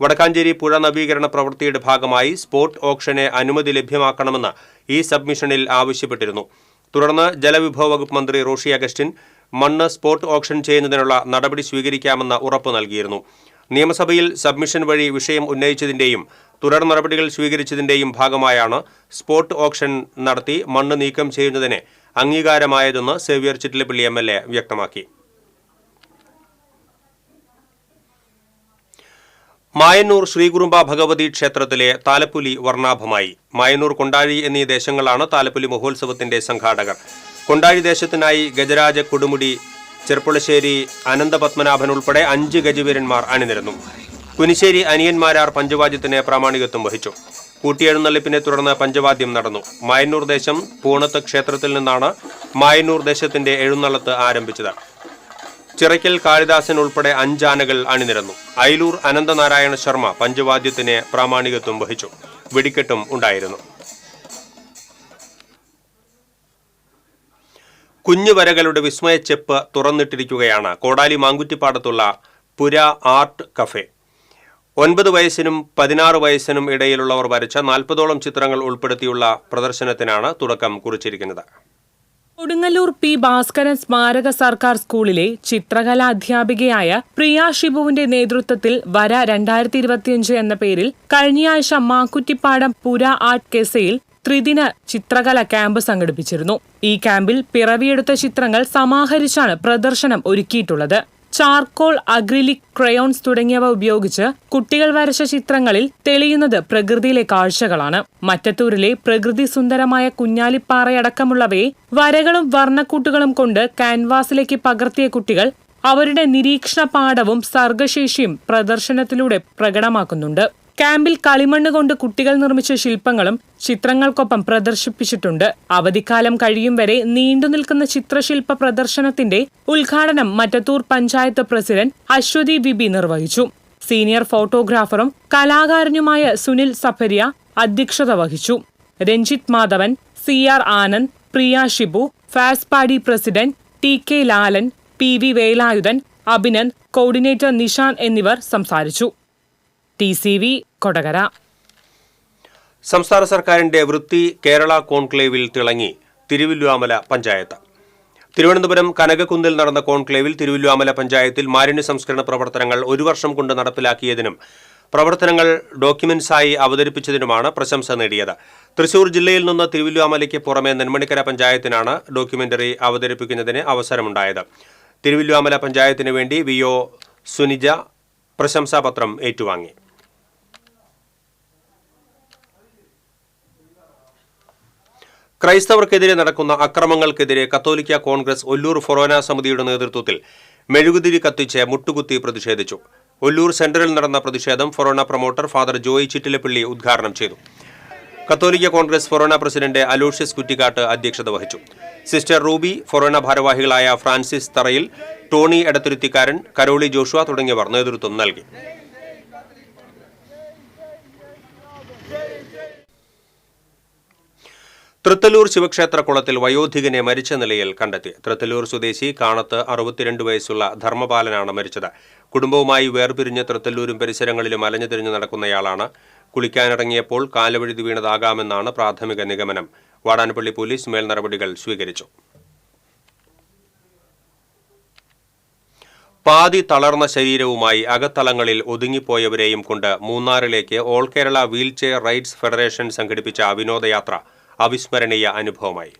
വടക്കാഞ്ചേരി പുഴ നവീകരണ പ്രവൃത്തിയുടെ ഭാഗമായി സ്പോട്ട് ഓപ്ഷന് അനുമതി ലഭ്യമാക്കണമെന്ന് ഈ സബ്മിഷനിൽ ആവശ്യപ്പെട്ടിരുന്നു. തുടർന്ന് ജലവിഭവ വകുപ്പ് മന്ത്രി റോഷി അഗസ്റ്റിൻ മണ്ണ് സ്പോട്ട് ഓപ്ഷൻ ചെയ്യുന്നതിനുള്ള നടപടി സ്വീകരിക്കാമെന്ന് ഉറപ്പു നൽകിയിരുന്നു. നിയമസഭയിൽ സബ്മിഷൻ വഴി വിഷയം ഉന്നയിച്ചതിന്റെയും തുടർ നടപടികൾ സ്വീകരിച്ചതിന്റെയും ഭാഗമായാണ് സ്പോട്ട് ഓപ്ഷൻ നടത്തി മണ്ണ് നീക്കം ചെയ്യുന്നതിന് അംഗീകാരമായതെന്ന് സേവ്യർ ചിറ്റിലപ്പള്ളി MLA വ്യക്തമാക്കി. മായന്നൂർ ശ്രീകുറുമ്പ ഭഗവതി ക്ഷേത്രത്തിലെ താലപ്പൊലി വർണ്ണാഭമായി. മായന്നൂർ, കൊണ്ടാഴി എന്നീ ദേശങ്ങളാണ് താലപ്പൊലി മഹോത്സവത്തിന്റെ സംഘാടകർ. കൊണ്ടാഴി ദേശത്തിനായി ഗജരാജ കൊടുമുടി, ചെർപ്പുളശ്ശേരി അനന്തപത്മനാഭൻ ഉൾപ്പെടെ 5 ഗജവീരന്മാർ അണിനിരന്നു. കുനിശ്ശേരി അനിയന്മാരാർ പഞ്ചവാദ്യത്തിന് പ്രാമാണികത്വം വഹിച്ചു. കൂട്ടിയെഴുന്നള്ളിപ്പിനെ തുടർന്ന് പഞ്ചവാദ്യം നടന്നു. മായന്നൂർ ദേശം പൂണത്ത് ക്ഷേത്രത്തിൽ നിന്നാണ് മായന്നൂർ ദേശത്തിന്റെ എഴുന്നള്ളത്ത് ആരംഭിച്ചത്. ചിറയ്ക്കൽ കാളിദാസൻ ഉൾപ്പെടെ 5 ആനകൾ അണിനിരന്നു. അയിലൂർ അനന്തനാരായണ ശർമ്മ പഞ്ചവാദ്യത്തിന് പ്രാമാണികത്വം വഹിച്ചു. വെടിക്കെട്ടും ഉണ്ടായിരുന്നു. കുഞ്ഞുവരകളുടെ വിസ്മയച്ചെപ്പ് തുറന്നിട്ടിരിക്കുകയാണ് കോടാലി മാങ്കുറ്റിപ്പാടത്തുള്ള പുര ആർട്ട് കഫേ. 9 വയസ്സിനും 16 വയസ്സിനും ഇടയിലുള്ളവർ വരച്ച 40ഓളം ചിത്രങ്ങൾ ഉൾപ്പെടുത്തിയുള്ള പ്രദർശനത്തിനാണ് തുടക്കം കുറിച്ചിരിക്കുന്നത്. കൊടുങ്ങല്ലൂർ P. ഭാസ്കരൻ സ്മാരക സർക്കാർ സ്കൂളിലെ ചിത്രകലാ അധ്യാപികയായ പ്രിയ ഷിബുവിന്റെ നേതൃത്വത്തിൽ വര 2025 എന്ന പേരിൽ കഴിഞ്ഞയാഴ്ച മാക്കുറ്റിപ്പാടം പുര ആർട്ട് കെസയിൽ ത്രിദിന ചിത്രകല ക്യാമ്പ് സംഘടിപ്പിച്ചിരുന്നു. ഈ ക്യാമ്പിൽ പിറവിയെടുത്ത ചിത്രങ്ങൾ സമാഹരിച്ചാണ് പ്രദർശനം ഒരുക്കിയിട്ടുള്ളത്. ചാർക്കോൾ, അക്രിലിക്, ക്രയോൺസ് തുടങ്ങിയവ ഉപയോഗിച്ച് കുട്ടികൾ വരച്ച ചിത്രങ്ങളിൽ തെളിയുന്നത് പ്രകൃതിയിലെ കാഴ്ചകളാണ്. മറ്റത്തൂരിലെ പ്രകൃതി സുന്ദരമായ കുഞ്ഞാലിപ്പാറയടക്കമുള്ളവയെ വരകളും വർണ്ണക്കൂട്ടുകളും കൊണ്ട് ക്യാൻവാസിലേക്ക് പകർത്തിയ കുട്ടികൾ അവരുടെ നിരീക്ഷണ പാഠവും സർഗശേഷിയും പ്രദർശനത്തിലൂടെ പ്രകടമാക്കുന്നുണ്ട്. ക്യാമ്പിൽ കളിമണ്ണ് കൊണ്ട് കുട്ടികൾ നിർമ്മിച്ച ശില്പങ്ങളും ചിത്രങ്ങൾക്കൊപ്പം പ്രദർശിപ്പിച്ചിട്ടുണ്ട്. അവധിക്കാലം കഴിയും വരെ നീണ്ടുനിൽക്കുന്ന ചിത്രശില്പ പ്രദർശനത്തിന്റെ ഉദ്ഘാടനം മറ്റത്തൂർ പഞ്ചായത്ത് പ്രസിഡന്റ് അശ്വതി വിബി നിർവഹിച്ചു. സീനിയർ ഫോട്ടോഗ്രാഫറും കലാകാരനുമായ സുനിൽ സഫരിയ അധ്യക്ഷത വഹിച്ചു. രഞ്ജിത്ത് മാധവൻ, CR ആനന്ദ്, പ്രിയ ഷിബു, ഫാസ്പാടി president TK Lalan, PV Velayudhan, Abhinand, coordinator Nishan എന്നിവർ സംസാരിച്ചു. TCV കൊടകര. സംസ്ഥാന സർക്കാരിന്റെ വൃത്തി കേരള കോൺക്ലേവിൽ തിളങ്ങി തിരുവല്ലുവാമല പഞ്ചായത്ത്. തിരുവനന്തപുരം കനകക്കുന്നിൽ നടന്ന കോൺക്ലേവിൽ തിരുവല്ലുവാമല പഞ്ചായത്തിൽ മാലിന്യ സംസ്കരണ പ്രവർത്തനങ്ങൾ 1 വർഷം കൊണ്ട് നടപ്പിലാക്കിയതിനും പ്രവർത്തനങ്ങൾ ഡോക്യുമെന്റ്സായി അവതരിപ്പിച്ചതിനുമാണ് പ്രശംസ നേടിയത്. തൃശൂർ ജില്ലയിൽ നിന്ന് തിരുവല്ലുവാമലയ്ക്ക് പുറമെ നെന്മണിക്കര പഞ്ചായത്തിനാണ് ഡോക്യുമെന്ററി അവതരിപ്പിക്കുന്നതിന് അവസരമുണ്ടായത്. തിരുവല്ലുവാമല പഞ്ചായത്തിന് വേണ്ടി VO സുനിജ പ്രശംസാപത്രം ഏറ്റുവാങ്ങി. ക്രൈസ്തവർക്കെതിരെ നടക്കുന്ന അക്രമങ്ങൾക്കെതിരെ കത്തോലിക്ക കോൺഗ്രസ് ഒല്ലൂർ ഫൊറോന സമിതിയുടെ നേതൃത്വത്തിൽ മെഴുകുതിരി കത്തിച്ച് മുട്ടുകുത്തി പ്രതിഷേധിച്ചു. ഒല്ലൂർ സെന്ററിൽ നടന്ന പ്രതിഷേധം ഫൊറോന പ്രൊമോട്ടർ ഫാദർ ജോയ് ചിറ്റിലപ്പള്ളി ഉദ്ഘാടനം ചെയ്തു. കത്തോലിക്ക കോൺഗ്രസ് ഫൊറോന പ്രസിഡന്റ് അലോഷ്യസ് കുറ്റിക്കാട്ട് അധ്യക്ഷത വഹിച്ചു. സിസ്റ്റർ റൂബി, ഫൊറോന ഭാരവാഹികളായ ഫ്രാൻസിസ് തറയിൽ, ടോണി എടത്തുരുത്തിക്കാരൻ, കരോളി ജോഷുവ തുടങ്ങിയവർ നേതൃത്വം നൽകി. തൃത്തല്ലൂർ ശിവക്ഷേത്ര കുളത്തിൽ വയോധികനെ മരിച്ച നിലയിൽ കണ്ടെത്തി. തൃത്തല്ലൂർ സ്വദേശി കാണത്ത് 62 വയസ്സുള്ള ധർമ്മപാലനാണ് മരിച്ചത്. കുടുംബവുമായി വേർപിരിഞ്ഞ് തൃത്തല്ലൂരും പരിസരങ്ങളിലും അലഞ്ഞുതിരിഞ്ഞ് നടക്കുന്നയാളാണ്. കുളിക്കാനിറങ്ങിയപ്പോൾ കാലുവഴുതി വീണതാകാമെന്നാണ് പ്രാഥമിക നിഗമനം. വാടാനപ്പള്ളി പോലീസ് മേൽ നടപടികൾ സ്വീകരിച്ചു. പാതി തളർന്ന ശരീരവുമായി അകത്തളങ്ങളിൽ ഒതുങ്ങിപ്പോയവരെയും കൊണ്ട് മൂന്നാറിലേക്ക് all Kerala wheelchair rides federation സംഘടിപ്പിച്ച വിനോദയാത്ര അവിസ്മരണീയ അനുഭവമായി.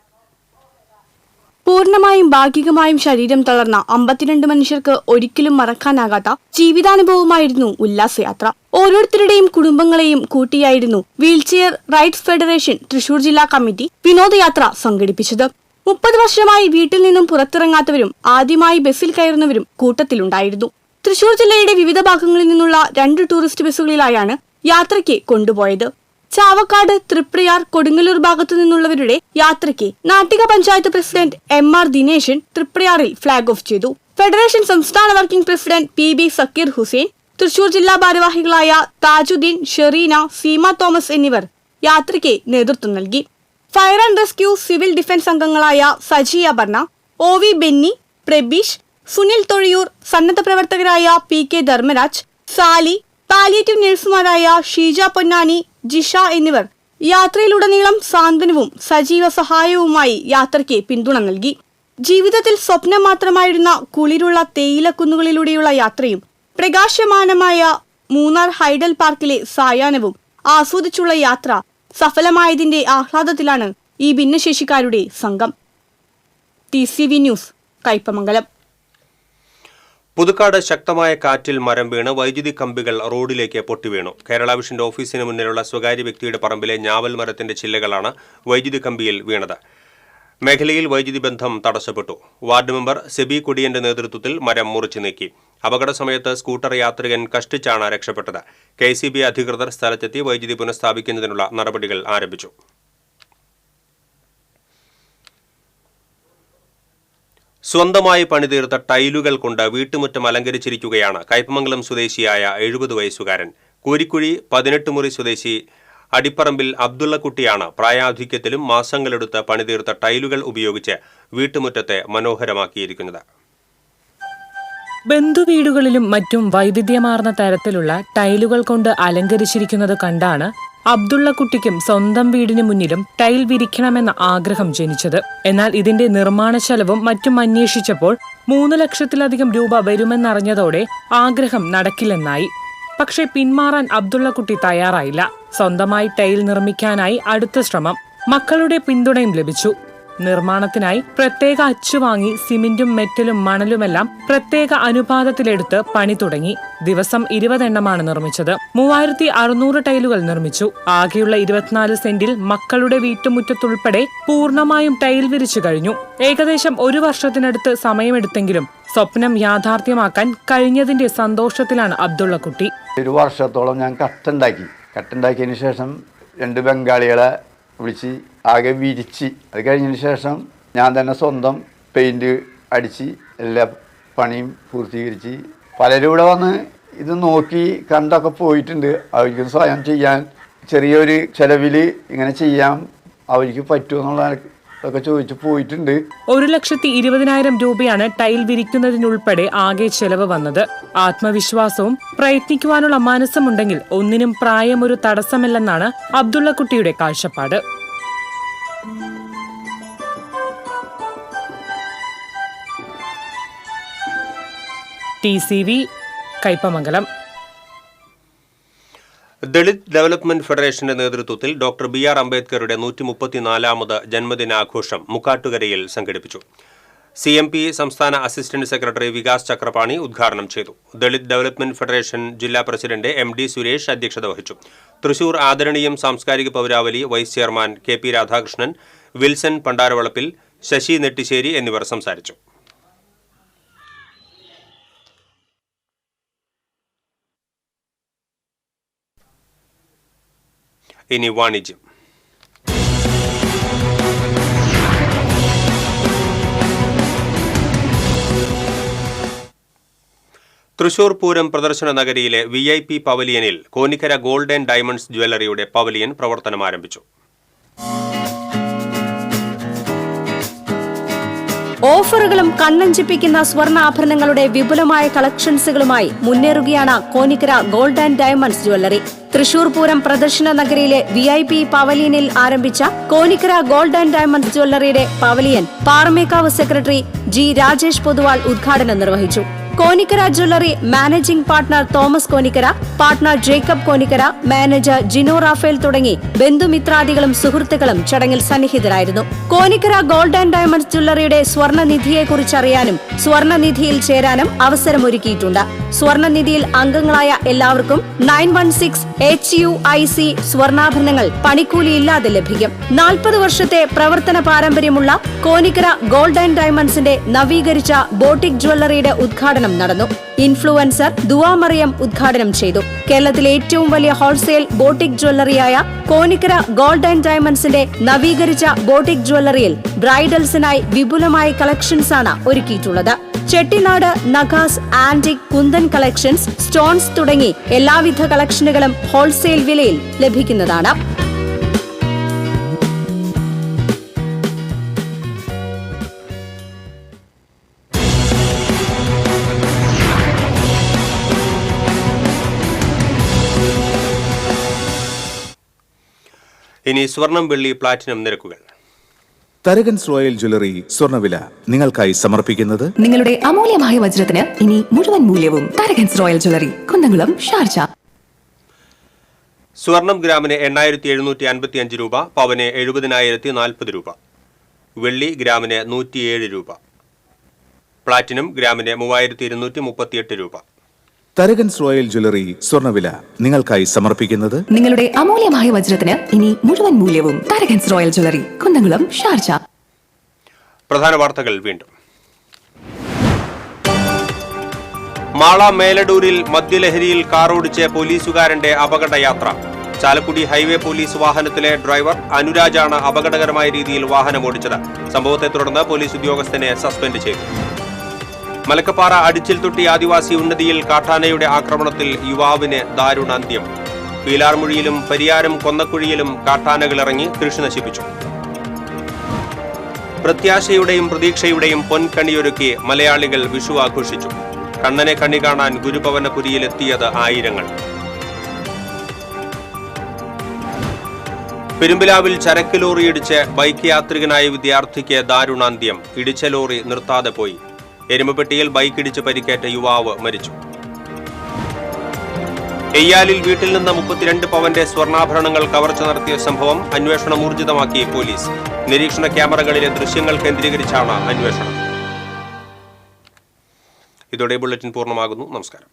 പൂർണ്ണമായും ഭാഗികമായും ശരീരം തളർന്ന 52 മനുഷ്യർക്ക് ഒരിക്കലും മറക്കാനാകാത്ത ജീവിതാനുഭവമായിരുന്നു ഉല്ലാസയാത്ര. ഓരോരുത്തരുടെയും കുടുംബങ്ങളെയും കൂട്ടിയായിരുന്നു വീൽചെയർ റൈഡ്സ് ഫെഡറേഷൻ തൃശൂർ ജില്ലാ കമ്മിറ്റി വിനോദയാത്ര സംഘടിപ്പിച്ചത്. 30 വർഷമായി വീട്ടിൽ നിന്നും പുറത്തിറങ്ങാത്തവരും ആദ്യമായി ബസ്സിൽ കയറുന്നവരും കൂട്ടത്തിലുണ്ടായിരുന്നു. തൃശൂർ ജില്ലയുടെ വിവിധ ഭാഗങ്ങളിൽ നിന്നുള്ള 2 ടൂറിസ്റ്റ് ബസ്സുകളിലായാണ് യാത്രയ്ക്ക് കൊണ്ടുപോയത്. ചാവക്കാട്, തൃപ്രയാർ, കൊടുങ്ങല്ലൂർ ഭാഗത്തു നിന്നുള്ളവരുടെ യാത്രയ്ക്ക് നാട്ടിക പഞ്ചായത്ത് പ്രസിഡന്റ് MR ദിനേശൻ തൃപ്രയാറിൽ ഫ്ളാഗ് ഓഫ് ചെയ്തു. ഫെഡറേഷൻ സംസ്ഥാന working president PB Sakkir Hussain, Thrissur ജില്ലാ ഭാരവാഹികളായ താജുദ്ദീൻ, ഷെറീന, സീമ തോമസ് എന്നിവർ യാത്രയ്ക്ക് നേതൃത്വം നൽകി. Fire and rescue, civil defence അംഗങ്ങളായ സജി അപർണ, OV ബെന്നി, പ്രബീഷ്, സുനിൽ തൊഴിയൂർ, സന്നദ്ധ പ്രവർത്തകരായ PK ധർമ്മരാജ്, സാലി, പാലിയേറ്റീവ് നഴ്സുമാരായ ഷീജ പൊന്നാനി, ജിഷ എന്നിവർ യാത്രയിലുടനീളം സാന്ത്വനവും സജീവ സഹായവുമായി യാത്രയ്ക്ക് പിന്തുണ നൽകി. ജീവിതത്തിൽ സ്വപ്നം മാത്രമായിരുന്ന കുളിരുള്ള തേയിലക്കുന്നുകളിലൂടെയുള്ള യാത്രയും പ്രകാശമാനമായ മൂന്നാർ ഹൈഡൽ പാർക്കിലെ സായാഹ്നവും ആസ്വദിച്ചുള്ള യാത്ര സഫലമായതിന്റെ ആഹ്ലാദത്തിലാണ് ഈ ഭിന്നശേഷിക്കാരുടെ സംഘം. TCV news, Kaipamangalam. പുതുക്കാട് ശക്തമായ കാറ്റിൽ മരം വീണ് വൈദ്യുതി കമ്പികൾ റോഡിലേക്ക് പൊട്ടിവീണു. കേരള വിഷന്റെ ഓഫീസിന് മുന്നിലുള്ള സ്വകാര്യ വ്യക്തിയുടെ പറമ്പിലെ ഞാവൽ മരത്തിന്റെ ചില്ലകളാണ് വൈദ്യുതി കമ്പിയിൽ വീണത്. മേഖലയിൽ വൈദ്യുതി ബന്ധം തടസ്സപ്പെട്ടു. വാർഡ് മെമ്പർ സെബി കൊടിയന്റെ നേതൃത്വത്തിൽ മരം മുറിച്ചു നീക്കി. അപകട സമയത്ത് സ്കൂട്ടർ യാത്രികൻ കഷ്ടിച്ചാണ് രക്ഷപ്പെട്ടത്. KCB അധികൃതർ സ്ഥലത്തെത്തി വൈദ്യുതി പുനഃസ്ഥാപിക്കുന്നതിനുള്ള നടപടികൾ ആരംഭിച്ചു. സ്വന്തമായി പണിതീർത്ത ടൈലുകൾ കൊണ്ട് വീട്ടുമുറ്റം അലങ്കരിച്ചിരിക്കുകയാണ് കയ്പമംഗലം സ്വദേശിയായ 70 വയസ്സുകാരൻ. കൂരിക്കുഴി 18 മുറി സ്വദേശി അടിപ്പറമ്പിൽ അബ്ദുള്ളക്കുട്ടിയാണ് പ്രായാധിക്യത്തിലും മാസങ്ങളെടുത്ത് പണിതീർത്ത ടൈലുകൾ ഉപയോഗിച്ച് വീട്ടുമുറ്റത്തെ മനോഹരമാക്കിയിരിക്കുന്നത്. ബന്ധുവീടുകളിലും മറ്റും വൈവിധ്യമാർന്ന തരത്തിലുള്ള ടൈലുകൾ കൊണ്ട് അലങ്കരിച്ചിരിക്കുന്നത് കണ്ടാണ് അബ്ദുള്ളക്കുട്ടിക്കും സ്വന്തം വീടിന് മുന്നിലും ടൈൽ വിരിക്കണമെന്ന ആഗ്രഹം ജനിച്ചത്. എന്നാൽ ഇതിന്റെ നിർമ്മാണ ചെലവും മറ്റും അന്വേഷിച്ചപ്പോൾ 3 ലക്ഷത്തിലധികം രൂപ വരുമെന്നറിഞ്ഞതോടെ ആഗ്രഹം നടക്കില്ലെന്നായി. പക്ഷേ പിന്മാറാൻ അബ്ദുള്ളക്കുട്ടി തയ്യാറായില്ല. സ്വന്തമായി ടൈൽ നിർമ്മിക്കാനായി അടുത്ത ശ്രമം. മക്കളുടെ പിന്തുണയും ലഭിച്ചു. നിർമ്മാണത്തിനായി പ്രത്യേക അച്ചു വാങ്ങി സിമന്റും മെറ്റലും മണലുമെല്ലാം പ്രത്യേക അനുപാതത്തിലെടുത്ത് പണി തുടങ്ങി. ദിവസം 20 എണ്ണമാണ് നിർമ്മിച്ചത്. 3600 ടൈലുകൾ നിർമ്മിച്ചു. ആകെയുള്ള 24 സെന്റിൽ മക്കളുടെ വീട്ടുമുറ്റത്തുൾപ്പെടെ പൂർണ്ണമായും ടൈൽ വിരിച്ചു കഴിഞ്ഞു. ഏകദേശം 1 വർഷത്തിനടുത്ത് സമയമെടുത്തെങ്കിലും സ്വപ്നം യാഥാർത്ഥ്യമാക്കാൻ കഴിഞ്ഞതിന്റെ സന്തോഷത്തിലാണ് അബ്ദുള്ളക്കുട്ടി. 1 വർഷത്തോളം ഞാൻ കട്ടുണ്ടാക്കിയതിനു ശേഷം 2 ബംഗാളികളെ വിളിച്ച് ആകെ വിരിച്ച്, അത് കഴിഞ്ഞതിന് ശേഷം ഞാൻ തന്നെ സ്വന്തം പെയിൻറ് അടിച്ച് എല്ലാ പണിയും പൂർത്തീകരിച്ച് പലരും ഇവിടെ വന്ന് ഇത് നോക്കി കണ്ടൊക്കെ പോയിട്ടുണ്ട്. അവർക്കും സ്വയം ചെയ്യാൻ ചെറിയൊരു ചെലവിൽ ഇങ്ങനെ ചെയ്യാൻ അവർക്ക് പറ്റുമെന്നുള്ളതൊക്കെ ചോദിച്ച് പോയിട്ടുണ്ട്. 1,20,000 രൂപയാണ് ടൈൽ വിരിക്കുന്നതിനുൾപ്പെടെ ആകെ ചെലവ് വന്നത്. ആത്മവിശ്വാസവും പ്രയത്നിക്കുവാനുള്ള മനസ്സുമുണ്ടെങ്കിൽ ഒന്നിനും പ്രായം ഒരു തടസ്സമല്ലെന്നാണ് അബ്ദുള്ളക്കുട്ടിയുടെ കാഴ്ചപ്പാട്. TCV, കയ്പമംഗലം. ദളിത് ഡെവലപ്മെന്റ് ഫെഡറേഷന്റെ നേതൃത്വത്തിൽ ഡോക്ടർ BR അംബേദ്കറുടെ 134ാമത് ജന്മദിനാഘോഷം മുക്കാട്ടുകരയിൽ സംഘടിപ്പിച്ചു. CMP സംസ്ഥാന അസിസ്റ്റന്റ് സെക്രട്ടറി വികാസ് ചക്രപാണി ഉദ്ഘാടനം ചെയ്തു. ദളിത് ഡെവലപ്മെന്റ് ഫെഡറേഷൻ ജില്ലാ പ്രസിഡന്റ് MD സുരേഷ് അധ്യക്ഷത വഹിച്ചു. തൃശൂർ ആദരണീയം സാംസ്കാരിക പൗരാവലി vice chairman KP Radhakrishnan, Wilson പണ്ടാരവളപ്പിൽ, ശശി നെട്ടിശ്ശേരി എന്നിവർ സംസാരിച്ചു. ഇനി വാണിജ്യം. തൃശൂർ പൂരം പ്രദർശന നഗരിയിലെ VIP പവലിയനിൽ കോനിക്കര ഗോൾഡ് ആൻഡ് ഡയമണ്ട്സ് ജ്വല്ലറിയുടെ പവലിയൻ പ്രവർത്തനം ആരംഭിച്ചു. ഓഫറുകളും കണ്ണഞ്ചിപ്പിക്കുന്ന സ്വർണ്ണാഭരണങ്ങളുടെ വിപുലമായ കളക്ഷൻസുകളുമായി മുന്നേറുകയാണ് Konikkara gold and diamonds jewellery. Thrissur Pooram പ്രദർശന നഗരിയിലെ VIP പവലിയനിൽ ആരംഭിച്ച കോനിക്കര ഗോൾഡ് ആൻഡ് ഡയമണ്ട്സ് ജ്വല്ലറിയുടെ pavilion Paramekkavu secretary G. Rajesh Poduval ഉദ്ഘാടനം നിർവഹിച്ചു. Konikkara jewellery managing partner Thomas Konikkara, partner Jacob Konikkara, manager Jino Raphael തുടങ്ങി ബന്ധുമിത്രാദികളും സുഹൃത്തുക്കളും ചടങ്ങിൽ സന്നിഹിതരായിരുന്നു. കോനിക്കര ഗോൾഡ് ആൻഡ് ഡയമണ്ട്സ് ജ്വല്ലറിയുടെ സ്വർണ്ണനിധിയെക്കുറിച്ചറിയാനും സ്വർണ്ണനിധിയിൽ ചേരാനും അവസരമൊരുക്കിയിട്ടുണ്ട്. സ്വർണ്ണനിധിയിൽ അംഗങ്ങളായ എല്ലാവർക്കും 916 HUIC സ്വർണ്ണാഭരണങ്ങൾ പണിക്കൂലിയില്ലാതെ ലഭിക്കും. 40 വർഷത്തെ പ്രവർത്തന പാരമ്പര്യമുള്ള കോനിക്കര ഗോൾഡ് ആൻഡ് ഡയമണ്ട്സിന്റെ നവീകരിച്ച ബോട്ടിക് ജ്വല്ലറിയുടെ ഉദ്ഘാടനം നടന്നു. ഇൻഫ്ലുവൻസർ ദുവാ മറിയം ഉദ്ഘാടനം ചെയ്തു. കേരളത്തിലെ ഏറ്റവും വലിയ ഹോൾസെയിൽ ബോട്ടിക് ജ്വല്ലറിയായ കോനിക്കര ഗോൾഡ് ആൻഡ് ഡയമണ്ട്സിന്റെ നവീകരിച്ച ബോട്ടിക് ജ്വല്ലറിയിൽ ബ്രൈഡൽസിനായി വിപുലമായ കളക്ഷൻസാണ് ഒരുക്കിയിട്ടുള്ളത്. Chettinad, Nagas, antique, kundan collections, stones തുടങ്ങി എല്ലാവിധ കളക്ഷനുകളും ഹോൾസെയിൽ വിലയിൽ ലഭിക്കുന്നതാണ്. ഇനി സ്വർണം, വെള്ളി, പ്ലാറ്റിനം നിരക്കുകൾ. തരകൻസ് റോയൽ ജ്വല്ലറി സ്വർണ്ണവില നിങ്ങൾക്കായി സമർപ്പിക്കുന്നത് നിങ്ങളുടെ അമൂല്യമായ വജ്രത്തിന് ഇനി മുഴുവൻ മൂല്യവും Tharakans royal jewellery, Kunnamkulam, Sharjah. സ്വർണം ഗ്രാമിന് 8755 രൂപ, പവന് 70,040 രൂപ, വെള്ളി ഗ്രാമിന് 107 രൂപ, പ്ലാറ്റിനം ഗ്രാമിന് 3238 രൂപ. തരകൻസ് റോയൽ ജ്വല്ലറി സ്വർണ്ണവില നിങ്ങൾക്കായി സമർപ്പിക്കുന്നത് നിങ്ങളുടെ അമൂല്യമായ വജ്രത്തിന് ഇനി മുഴുവൻ മൂല്യവും Tharakans royal jewellery, Kunnamkulam, Sharjah. പ്രധാന വാർത്തകൾ വീണ്ടും. മാള മേലടൂരിൽ മദ്യലഹരിയിൽ കാറോടിച്ച് പോലീസുകാരന്റെ അപകടയാത്ര. ചാലക്കുടി ഹൈവേ പോലീസ് വാഹനത്തിലെ ഡ്രൈവർ അനുരാജാണ് അപകടകരമായ രീതിയിൽ വാഹനമോടിച്ചത്. സംഭവത്തെ തുടർന്ന് പോലീസ് ഉദ്യോഗസ്ഥനെ സസ്പെൻഡ് ചെയ്തു. മലക്കപ്പാറ അടിച്ചിൽ തൊട്ടി ആദിവാസി ഉന്നതിയിൽ കാട്ടാനയുടെ ആക്രമണത്തിൽ യുവാവിന് ദാരുണാന്ത്യം. പീലാർമുഴിയിലും പരിയാരം കൊന്നക്കുഴിയിലും കാട്ടാനകളിറങ്ങി കൃഷി നശിപ്പിച്ചു. പ്രത്യാശയുടെയും പ്രതീക്ഷയുടെയും പൊൻകണിയൊരുക്കി മലയാളികൾ വിഷു ആഘോഷിച്ചു. കണ്ണനെ കണി കാണാൻ ഗുരുഭവനപുരിയിലെത്തിയത് ആയിരങ്ങൾ. പെരുമ്പിലാവിൽ ചരക്ക് ലോറി ഇടിച്ച് ബൈക്ക് യാത്രികനായ വിദ്യാർത്ഥിക്ക് ദാരുണാന്ത്യം. ഇടിച്ച ലോറി നിർത്താതെ പോയി. എരുമപ്പെട്ടിയിൽ ബൈക്കിടിച്ച് പരിക്കേറ്റ യുവാവ് മരിച്ചു. എയ്യാലിൽ വീട്ടിൽ നിന്ന് 32 പവന്റെ സ്വർണ്ണാഭരണങ്ങൾ കവർച്ച നടത്തിയ സംഭവം അന്വേഷണം ഊർജിതമാക്കി പോലീസ്. നിരീക്ഷണ ക്യാമറകളിലെ ദൃശ്യങ്ങൾ കേന്ദ്രീകരിച്ചാണ് അന്വേഷണം. ഇതോടെ ബുള്ളറ്റിൻ പൂർണ്ണമാകുന്നു. നമസ്കാരം.